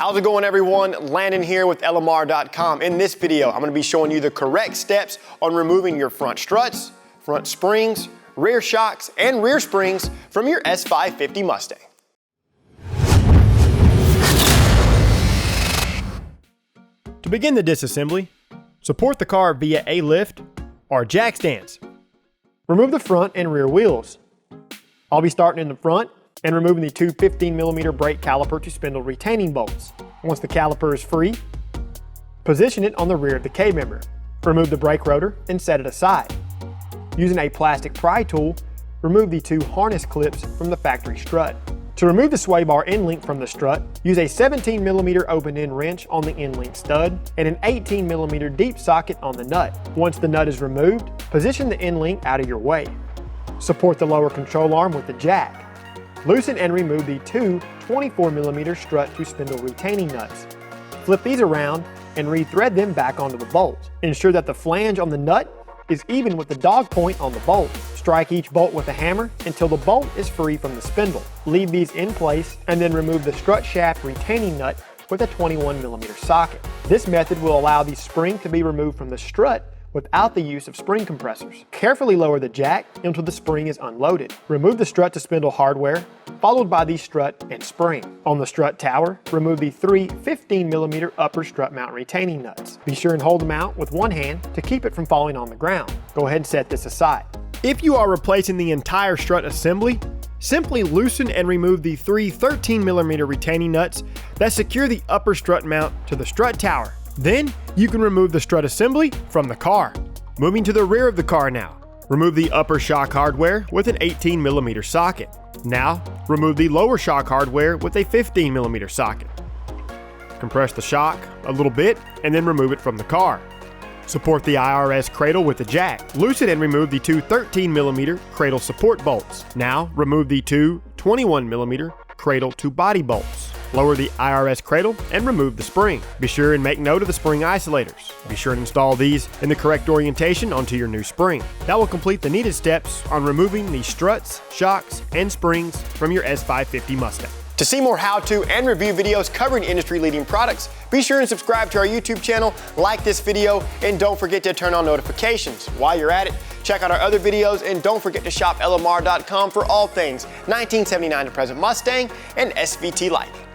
How's it going, everyone? Landon here with LMR.com. In this video, I'm gonna be showing you the correct steps on removing your front struts, front springs, rear shocks, and rear springs from your S550 Mustang. To begin the disassembly, support the car via a lift or jack stands. Remove the front and rear wheels. I'll be starting in the front and removing the two 15mm brake caliper to spindle retaining bolts. Once the caliper is free, position it on the rear of the K-member. Remove the brake rotor and set it aside. Using a plastic pry tool, remove the two harness clips from the factory strut. To remove the sway bar end link from the strut, use a 17mm open-end wrench on the end link stud and an 18mm deep socket on the nut. Once the nut is removed, position the end link out of your way. Support the lower control arm with the jack. Loosen and remove the two 24mm strut to spindle retaining nuts. Flip these around and re-thread them back onto the bolt. Ensure that the flange on the nut is even with the dog point on the bolt. Strike each bolt with a hammer until the bolt is free from the spindle. Leave these in place and then remove the strut shaft retaining nut with a 21mm socket. This method will allow the spring to be removed from the strut without the use of spring compressors. Carefully lower the jack until the spring is unloaded. Remove the strut to spindle hardware, followed by the strut and spring. On the strut tower, remove the three 15mm upper strut mount retaining nuts. Be sure and hold them out with one hand to keep it from falling on the ground. Go ahead and set this aside. If you are replacing the entire strut assembly, simply loosen and remove the three 13mm retaining nuts that secure the upper strut mount to the strut tower. Then you can remove the strut assembly from the car. Moving to the rear of the car now. Remove the upper shock hardware with an 18mm socket. Now, remove the lower shock hardware with a 15mm socket. Compress the shock a little bit and then remove it from the car. Support the IRS cradle with the jack. Loosen and remove the two 13mm cradle support bolts. Now, remove the two 21mm cradle to body bolts. Lower the IRS cradle and remove the spring. Be sure and make note of the spring isolators. Be sure to install these in the correct orientation onto your new spring. That will complete the needed steps on removing the struts, shocks, and springs from your S550 Mustang. To see more how-to and review videos covering industry-leading products, be sure and subscribe to our YouTube channel, like this video, and don't forget to turn on notifications. While you're at it, check out our other videos and don't forget to shop LMR.com for all things 1979 to present Mustang and SVT like.